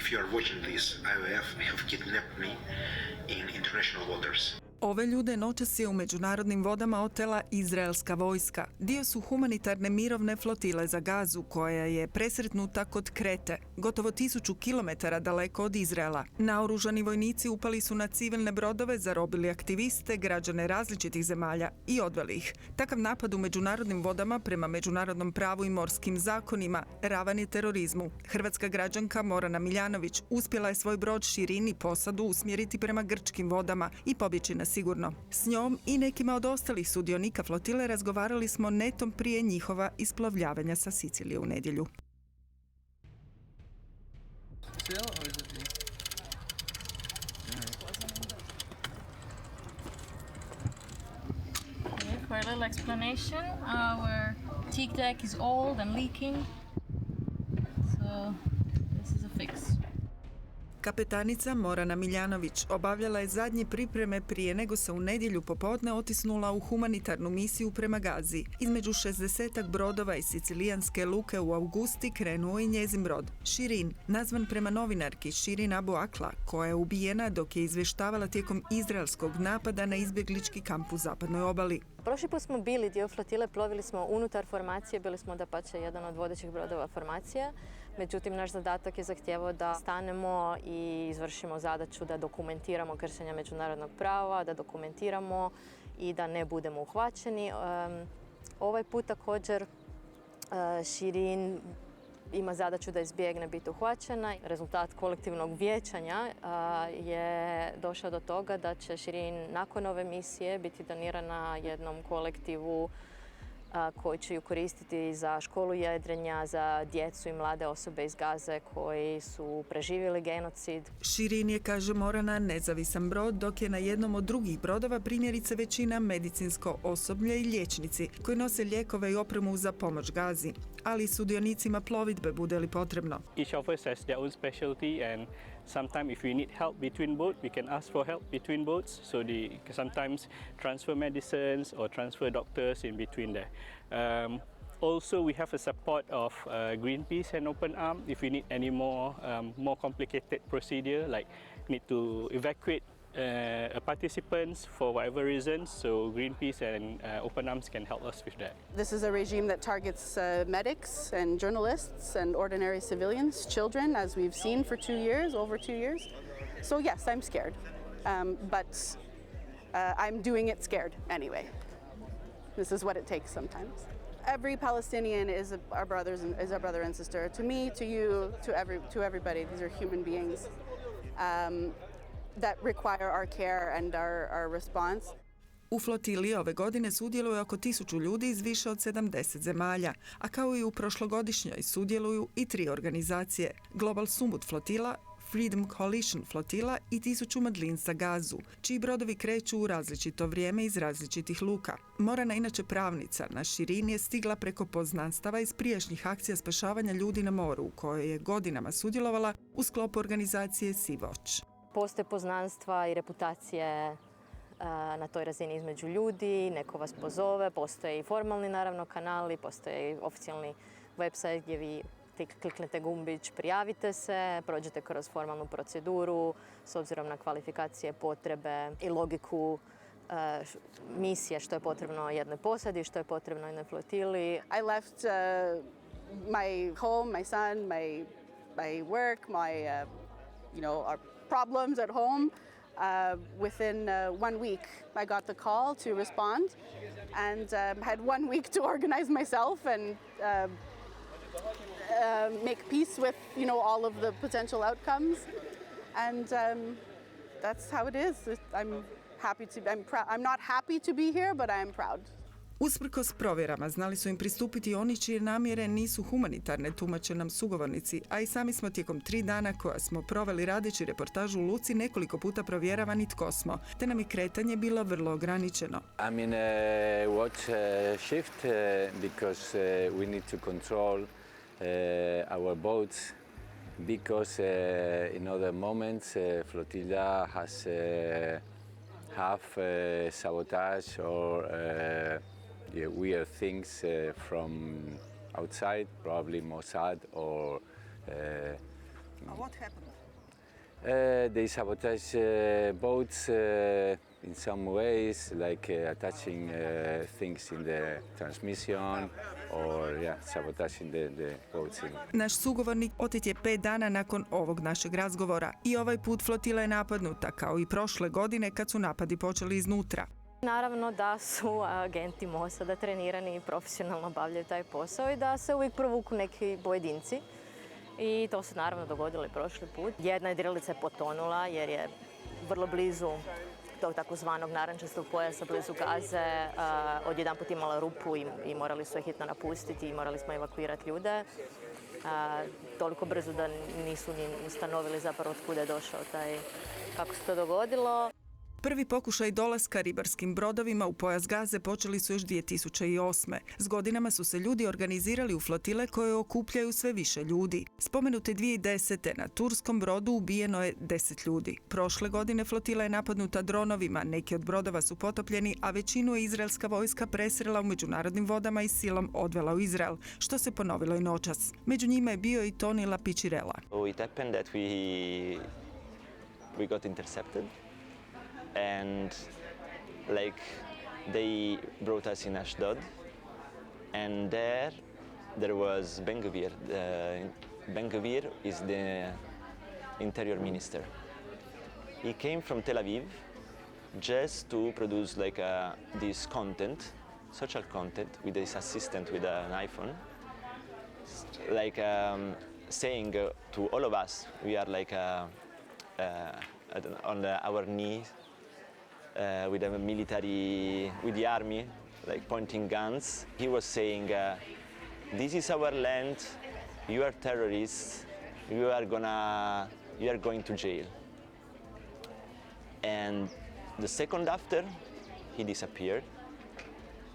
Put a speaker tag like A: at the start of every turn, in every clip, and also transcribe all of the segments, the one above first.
A: If you are watching this, IOF have kidnapped me in international waters.
B: Ove ljude noćas je u međunarodnim vodama otela izraelska vojska. Dio su humanitarne mirovne flotile za Gazu, koja je presretnuta kod Krete, gotovo 1000 kilometara daleko od Izraela. Naoružani vojnici upali su na civilne brodove, zarobili aktiviste, građane različitih zemalja i odveli ih. Takav napad u međunarodnim vodama prema međunarodnom pravu i morskim zakonima ravan je terorizmu. Hrvatska građanka Morana Miljanović uspjela je svoj brod Širin i posadu usmjeriti prema grčkim vodama i pobjeći na sigurno. S njom i nekima od ostalih sudionika flotile razgovarali smo netom prije njihova isplovljavanja sa Sicilije u nedjelju.
C: For a little explanation, our teak deck is old and leaking, so this is a fix.
B: Kapetanica Morana Miljanović obavljala je zadnje pripreme prije nego se u nedjelju popodne otisnula u humanitarnu misiju prema Gazi. Između 60 brodova iz sicilijanske luke u Augusti krenuo i njezin brod, Širin, nazvan prema novinarki Širin Abu Akla, koja je ubijena dok je izvještavala tijekom izraelskog napada na izbjeglički kamp u zapadnoj obali.
D: Prošli put smo bili dio flotile, plovili smo unutar formacije, bili smo dapače jedan od vodećih brodova formacije. Međutim, naš zadatak je zahtijevao da stanemo i izvršimo zadaću da dokumentiramo kršenja međunarodnog prava, da dokumentiramo i da ne budemo uhvaćeni. Ovaj put također Širin ima zadaću da izbjegne biti uhvaćena. Rezultat kolektivnog vijećanja je došao do toga da će Širin nakon ove misije biti donirana jednom kolektivu koji će ju koristiti za školu jedrenja, za djecu i mlade osobe iz Gaze koji su preživjeli genocid.
B: Širin je, kaže Morana, nezavisan brod, dok je na jednom od drugih brodova primjerice većina medicinsko osoblje i liječnici koji nose lijekove i opremu za pomoć Gazi, ali i sudionicima plovidbe bude li potrebno.
E: Each of us has their own specialty, and sometimes if we need help between boats, we can ask for help between boats. So they sometimes transfer medicines or transfer doctors in between there. Also, we have a support of Greenpeace and Open Arm if we need any more complicated procedure, like need to evacuate participants for whatever reasons, so Greenpeace and Open Arms can help us with that.
F: This is a regime that targets medics and journalists and ordinary civilians, children, as we've seen for 2 years, over 2 years. So yes, I'm scared, but I'm doing it scared anyway. This is what it takes sometimes. Every Palestinian is our brother and sister. To me, to you, to everybody. These are human beings that require our care and our response.
B: U flotili ove godine sudjeluje oko 1000 ljudi iz više od 70 zemalja, a kao i u prošlogodišnjoj sudjeluju i 3 organizacije: Global Summit flotila, Freedom Coalition flotila i 1000 Madlin za Gazu, čiji brodovi kreću u različito vrijeme iz različitih luka. Morana, inače pravnica, na Širin je stigla preko poznanstava iz prijašnjih akcija spašavanja ljudi na moru, u kojoj je godinama sudjelovala u sklopu organizacije Sea Watch.
D: Postoje poznanstva i reputacije na toj razini između ljudi, neko vas pozove, postoje i formalni naravno kanali, postoje i oficijalni website gdje vi kliknete gumbić, prijavite se, prođete kroz formalnu proceduru s obzirom na kvalifikacije, potrebe i logiku misije, što je potrebno jednoj posadi, što je potrebno jednoj flotili.
F: I left my home, my son, my work, my our problems at home. Within 1 week, I got the call to respond, and had 1 week to organize myself and make peace with all of the potential outcomes, and that's how it is. I'm not happy to be here, but I am proud.
B: Usprkos provjerama znali su im pristupiti oni čije namjere nisu humanitarne, tumače nam sugovornici, a i sami smo tijekom 3 dana koja smo proveli radeći reportažu u luci nekoliko puta provjeravani tko smo, te nam je kretanje bilo vrlo ograničeno.
G: I'm in a watch shift because we need to control our boats because in other moments flotilla has have sabotage or weird things from outside, probably Mossad or
B: What happened?
G: They sabotage boats in some ways, like attaching things in the transmission or sabotaging the boats.
B: Naš sugovornik otet je 5 dana nakon ovog našeg razgovora i ovaj put flotila je napadnuta, kao i prošle godine kad su napadi počeli iznutra.
D: Naravno da su agenti Mossada trenirani i profesionalno obavljaju taj posao i da se uvijek provuku neki pojedinci. I to se naravno dogodilo i prošli put. Jedna jedrilica je potonula jer je vrlo blizu tog takozvanog narančastog pojasa, blizu Gaze, odjedanput imala rupu i morali su je hitno napustiti i morali smo evakuirati ljude. Toliko brzo da nisu ni ustanovili zapravo od kuda je došao kako se to dogodilo.
B: Prvi pokušaj dolaska ribarskim brodovima u pojas Gaze počeli su još 2008. S godinama su se ljudi organizirali u flotile koje okupljaju sve više ljudi. Spomenute 2010. na turskom brodu ubijeno je 10 ljudi. Prošle godine flotila je napadnuta dronovima, neki od brodova su potopljeni, a većinu je izraelska vojska presrela u međunarodnim vodama i silom odvela u Izrael, što se ponovilo i noćas. Među njima je bio i Tony Lapicirela.
H: It happened that we got intercepted. And they brought us in Ashdod, and there was Ben Gvir. Ben Gvir is the interior minister. He came from Tel Aviv just to produce this content, social content, with his assistant with an iPhone, saying to all of us, we are on our knees. With the military, with the army, pointing guns. He was saying, this is our land, you are terrorists, you are going to jail. And the second after, he disappeared.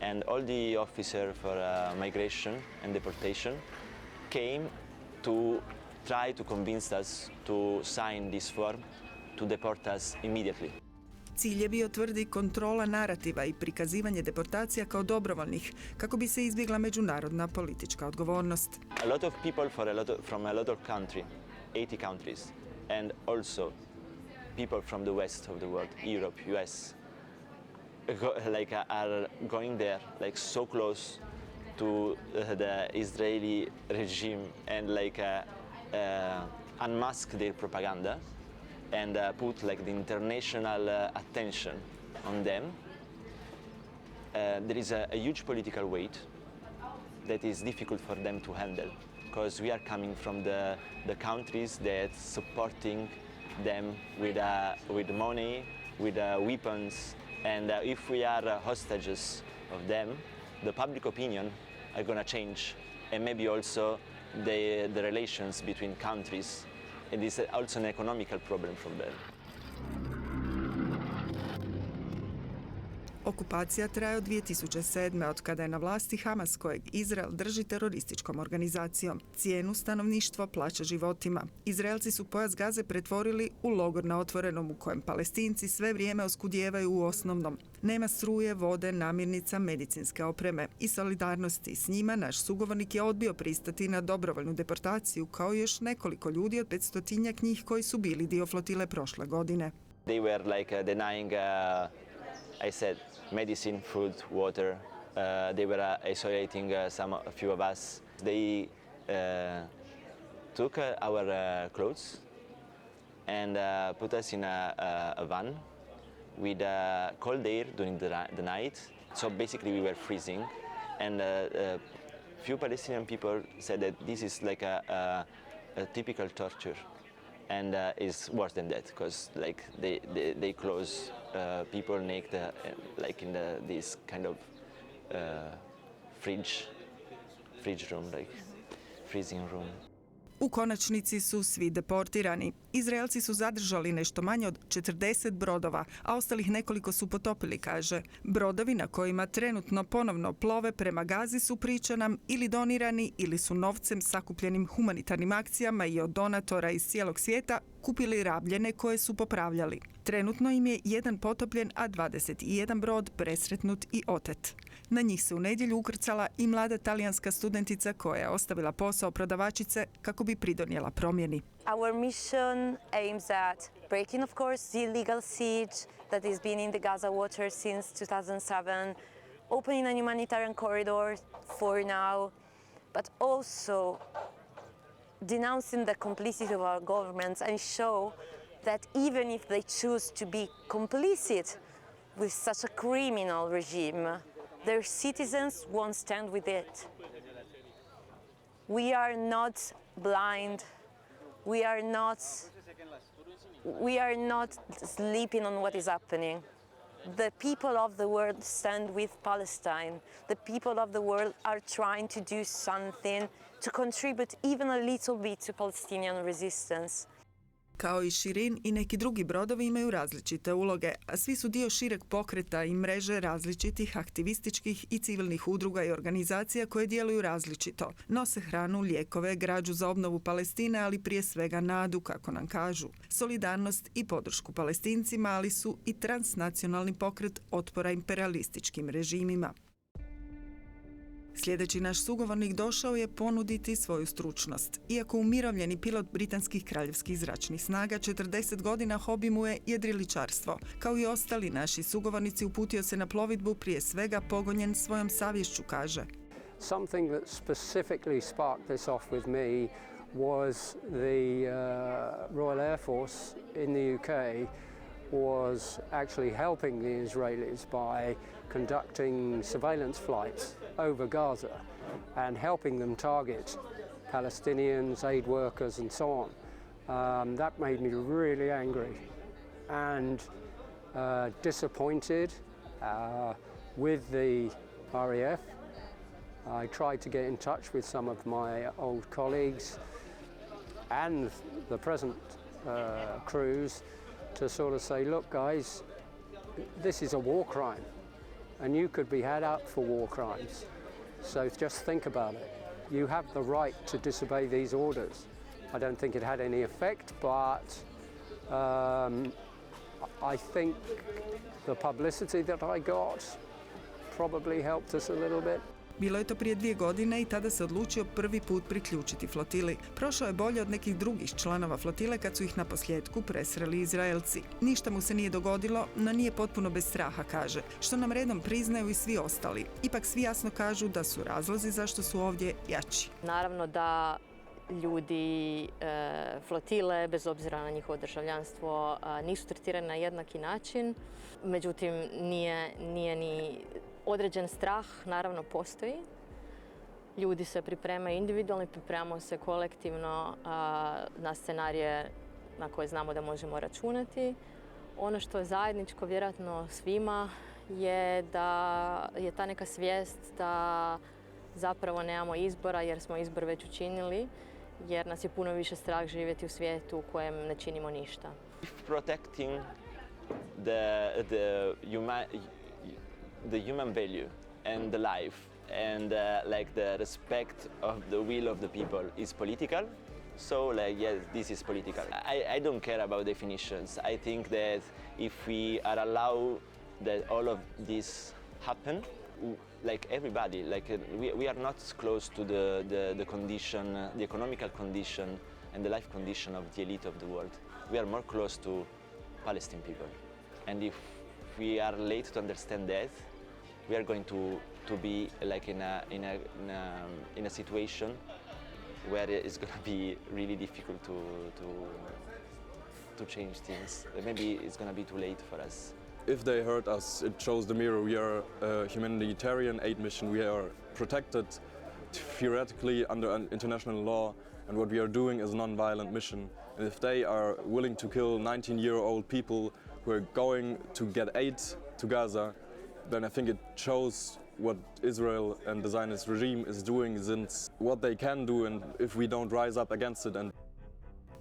H: And all the officers for migration and deportation came to try to convince us to sign this form to deport us immediately.
B: Cilj je bio, tvrdi, kontrola narativa i prikazivanje deportacija kao dobrovoljnih, kako bi se izbjegla međunarodna politička odgovornost.
H: A lot of people from a lot of countries, 80 countries, and also people from the west of the world, Europe, US, are going there, so close to the Israeli regime and unmask their propaganda. And put the international attention on them. There is a huge political weight that is difficult for them to handle, because we are coming from the countries that supporting them with money, with weapons, and if we are hostages of them, the public opinion are going to change, and maybe also the relations between countries. It is also an economical problem for them.
B: Okupacija traje od 2007. od kada je na vlasti Hamas, kojeg Izrael drži terorističkom organizacijom. Cijenu stanovništvo plaća životima. Izraelci su pojas Gaze pretvorili u logor na otvorenom u kojem Palestinci sve vrijeme oskudijevaju u osnovnom. Nema struje, vode, namirnica, medicinske opreme. I solidarnosti s njima naš sugovornik je odbio pristati na dobrovoljnu deportaciju, kao i još nekoliko ljudi od 500-tinjak njih koji su bili dio flotile prošle godine.
H: They were denying I said medicine, food, water. They were isolating a few of us. They took our clothes and put us in a van with cold air during the night. So basically we were freezing. And few Palestinian people said that this is a typical torture. And it's worse than that, because they close people naked, in this kind of fridge room, freezing room.
B: U konačnici su svi deportirani. Izraelci su zadržali nešto manje od 40 brodova, a ostalih nekoliko su potopili, kaže. Brodovi na kojima trenutno ponovno plove prema Gazi su, priča nam, ili donirani ili su novcem sakupljenim humanitarnim akcijama i od donatora iz cijelog svijeta kupili rabljene koje su popravljali. Trenutno im je jedan potopljen, a 21 brod presretnut i otet. Na njih se u nedjelju ukrcala i mlada talijanska studentica koja je ostavila posao prodavačice kako bi pridonijela promjeni.
I: Our mission aims at breaking, of course, the illegal siege that has been in the Gaza water since 2007, opening a humanitarian corridor for now, but also denouncing the complicity of our governments and show that even if they choose to be complicit with such a criminal regime, their citizens won't stand with it. We are not blind. We are not sleeping on what is happening. The people of the world stand with Palestine. The people of the world are trying to do something to contribute even a little bit to Palestinian resistance.
B: Kao i Širin i neki drugi brodovi imaju različite uloge, a svi su dio šireg pokreta i mreže različitih aktivističkih i civilnih udruga i organizacija koje djeluju različito. Nose hranu, lijekove, građu za obnovu Palestine, ali prije svega nadu, kako nam kažu. Solidarnost i podršku Palestincima, ali su i transnacionalni pokret otpora imperialističkim režimima. Sljedeći naš sugovornik došao je ponuditi svoju stručnost. Iako umirovljeni pilot britanskih kraljevskih zračnih snaga, 40 godina hobi mu je jedriličarstvo. Kao i ostali naši sugovornici, uputio se na plovidbu prije svega pogonjen svojom savješću, kaže.
J: Something that specifically sparked this off with me was the Royal Air Force in the UK was actually helping the Israelis by conducting surveillance flights over Gaza and helping them target Palestinians, aid workers and so on. That made me really angry and disappointed with the RAF. I tried to get in touch with some of my old colleagues and the present crews to sort of say, look guys, this is a war crime and you could be had up for war crimes. So just think about it. You have the right to disobey these orders. I don't think it had any effect, but I think the publicity that I got probably helped us a little bit.
B: Bilo je to prije 2 godine i tada se odlučio prvi put priključiti flotili. Prošao je bolje od nekih drugih članova flotile kad su ih na posljedku presreli Izraelci. Ništa mu se nije dogodilo, no nije potpuno bez straha, kaže, što nam redom priznaju i svi ostali. Ipak svi jasno kažu da su razlozi zašto su ovdje jači.
D: Naravno da ljudi flotile, bez obzira na njihovo državljanstvo, nisu tretirani na jednaki način. Međutim, nije ni određen strah, naravno postoji. Ljudi se pripremaju individualno, pripremamo se kolektivno na scenarije na koje znamo da možemo računati. Ono što je zajedničko vjerojatno svima je da je ta neka svijest da zapravo nemamo izbora jer smo izbor već učinili, jer nas je puno više strah živjeti u svijetu u kojem ne činimo ništa.
H: Protecting the human value and the life and like the respect of the will of the people is political. So like yes, this is political. I don't care about definitions. I think that if we are allowed that all of this happen, like everybody, like we are not close to the condition, the economical condition and the life condition of the elite of the world. We are more close to Palestinian people. And if we are late to understand that, we are going to be like in a situation where it's going to be really difficult to change things. Maybe it's going to be too late for us.
K: If they hurt us, it shows the mirror. We are a humanitarian aid mission. We are protected theoretically under international law, and what we are doing is a non-violent mission. And if they are willing to kill 19-year-old people who are going to get aid to Gaza, then I think it shows what Israel and the Zionist regime is doing, since what they can do, and if we don't rise up against it.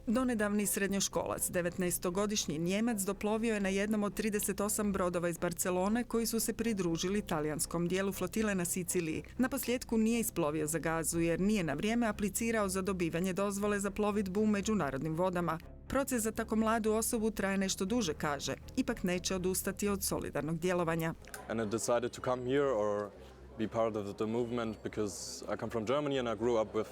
B: Donedavni srednjoškolac, 19-godišnji Njemac, doplovio je na jednom od 38 brodova iz Barcelone koji su se pridružili talijanskom dijelu flotile na Siciliji. Naposljetku nije isplovio za Gazu jer nije na vrijeme aplicirao za dobivanje dozvole za plovidbu u međunarodnim vodama. Proces za tako mladu osobu traje nešto duže, kaže. Ipak neće odustati od solidarnog djelovanja.
K: And I decided to come here or be part of the movement because I come from Germany and I grew up with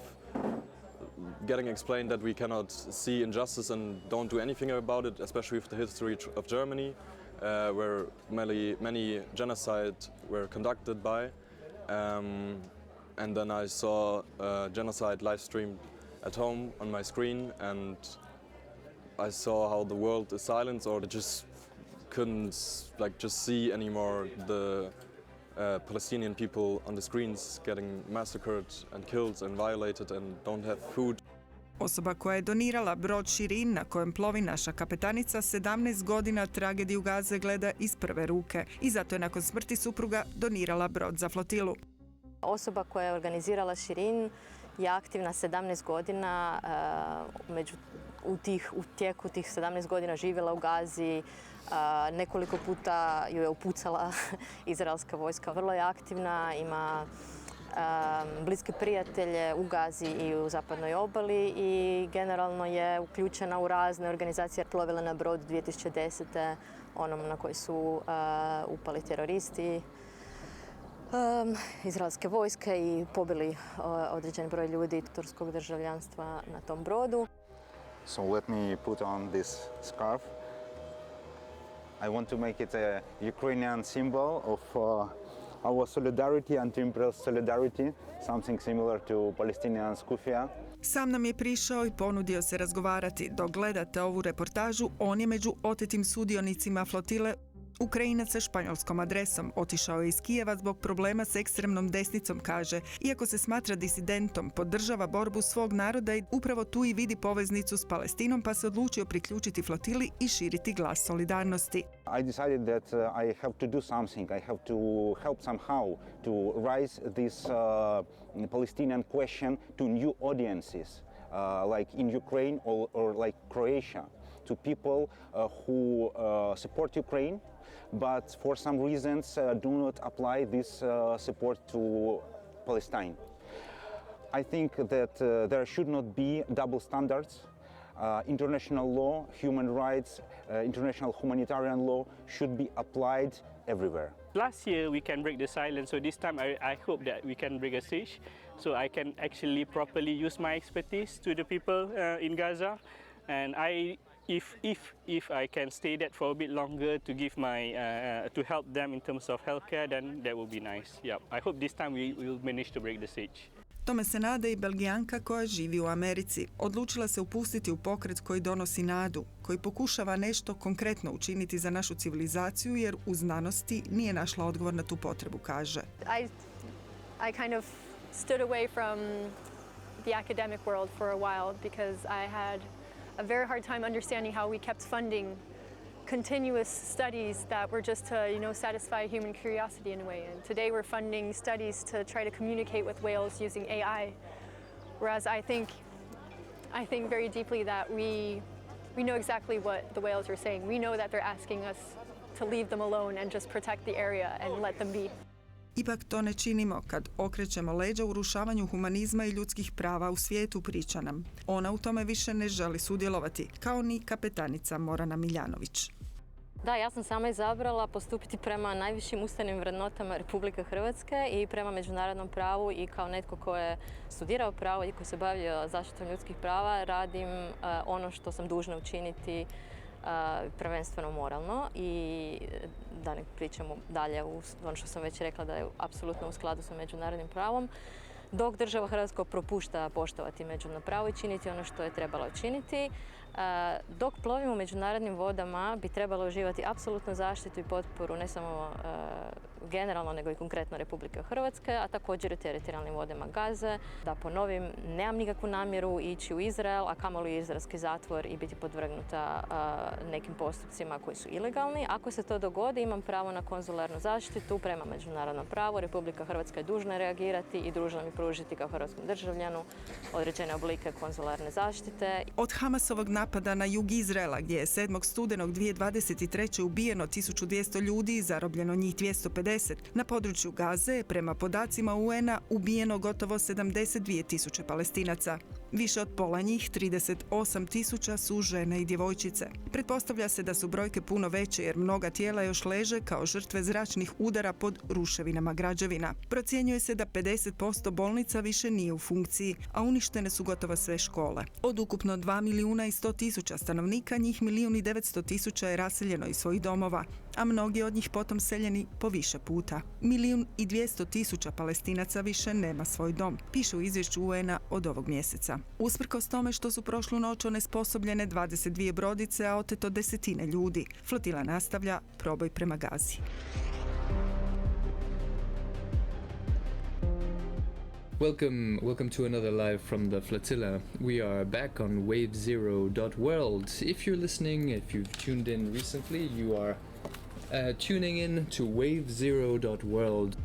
K: getting explained that we cannot see injustice and don't do anything about it, especially with the history of Germany, where many genocides were conducted by. And then I saw genocide live streamed at home on my screen, and I saw how the world is silent, or just couldn't just see anymore the Palestinian people on the screens getting massacred and killed and violated and don't have food.
B: Osoba koja je donirala brod Širin na kojem plovi naša kapetanica 17 godina tragediju Gaze gleda iz prve ruke i zato je nakon smrti supruga donirala brod za flotilu.
D: Osoba koja je organizirala Širin je aktivna 17 godina, u tijeku tih 17 godina živjela u Gazi, nekoliko puta ju je upucala izraelska vojska. Vrlo je aktivna, ima bliske prijatelje u Gazi i u zapadnoj obali i generalno je uključena u razne organizacije. Plovila na brodu 2010. onom na koji su upali teroristi izraelske vojske i pobili određen broj ljudi turskog državljanstva na tom brodu.
L: So let me put on this scarf. I want to make it a Ukrainian symbol of our solidarity, anti-imperial solidarity, something similar to Palestinian skufija.
B: Sam nam je prišao i ponudio se razgovarati. Dok gledate ovu reportažu, on je među otetim sudionicima flotile Ukrajinac sa španjolskom adresom. Otišao je iz Kijeva zbog problema s ekstremnom desnicom, kaže. Iako se smatra disidentom, podržava borbu svog naroda i upravo tu i vidi poveznicu s Palestinom, pa se odlučio priključiti flotili i širiti glas solidarnosti.
L: I decided that I have to do something. I have to help somehow to raise this Palestinian question to new audiences, like in Ukraine or like Croatia, to people who support Ukraine, but for some reasons do not apply this support to Palestine. I think that there should not be double standards. International law, human rights, international humanitarian law should be applied everywhere.
E: Last year we can break the silence, so this time I hope that we can break a siege, so I can actually properly use my expertise to the people in Gaza, and if I can stay that for a bit longer to give to help them in terms of healthcare, then that will be nice. Yeah, I hope this time we will manage to break the siege.
B: Tome se nada i Belgijanka koja živi u Americi. Odlučila se upustiti u pokret koji donosi nadu, koji pokušava nešto konkretno učiniti za našu civilizaciju jer u znanosti nije našla odgovor na tu potrebu, kaže.
M: I kind of stood away from the academic world for a while because I had a very hard time understanding how we kept funding continuous studies that were just to, satisfy human curiosity in a way. And today we're funding studies to try to communicate with whales using AI. Whereas I think very deeply that we know exactly what the whales are saying. We know that they're asking us to leave them alone and just protect the area and let them be.
B: Ipak to ne činimo kad okrećemo leđa urušavanju humanizma i ljudskih prava u svijetu, priča nam. Ona u tome više ne želi sudjelovati, kao ni kapetanica Morana Miljanović.
D: Da, ja sam sama izabrala postupiti prema najvišim ustavnim vrednotama Republike Hrvatske i prema međunarodnom pravu i kao netko ko je studirao pravo i ko se bavio zaštitom ljudskih prava radim ono što sam dužna učiniti prvenstveno moralno i da ne pričamo dalje ono što sam već rekla da je apsolutno u skladu sa međunarodnim pravom. Dok država Hrvatska propušta poštovati međunarodno pravo i činiti ono što je trebala učiniti, dok plovimo u međunarodnim vodama bi trebalo uživati apsolutnu zaštitu i potporu ne samo generalno nego i konkretno Republike Hrvatske, a također i teritorijalnim vodama Gaze. Da ponovim, nemam nikakvu namjeru ići u Izrael, a kamoli u izraelski zatvor i biti podvrgnuta nekim postupcima koji su ilegalni. Ako se to dogodi, imam pravo na konzularnu zaštitu prema međunarodnom pravu. Republika Hrvatska je dužna reagirati i dužna mi pružiti kao hrvatskom državljanu određene oblike konzularne zaštite.
B: Od Hamasovog napada na jug Izraela, gdje je 7. studenog 2023. ubijeno 1200 ljudi i zarobljeno njih 250, na području Gaze je prema podacima UN-a ubijeno gotovo 72.000 Palestinaca. Više od pola njih, 38.000, su žene i djevojčice. Pretpostavlja se da su brojke puno veće jer mnoga tijela još leže kao žrtve zračnih udara pod ruševinama građevina. Procjenjuje se da 50% bolnica više nije u funkciji, a uništene su gotovo sve škole. Od ukupno 2.100.000 stanovnika, njih 1.900.000 je raseljeno iz svojih domova, a mnogi od njih potom seljeni po više puta. 1.200.000 Palestinaca više nema svoj dom, piše u izvješću UN-a od ovog mjeseca. Usprkos tome što su prošlu noć onesposobljene 22 brodice, a oteto desetine ljudi, flotila nastavlja proboj prema Gazi.
N: Welcome to another live from the flotilla. We are back on wavezero.world. If you're listening, if you've tuned in recently, you are tuning in to wavezero.world.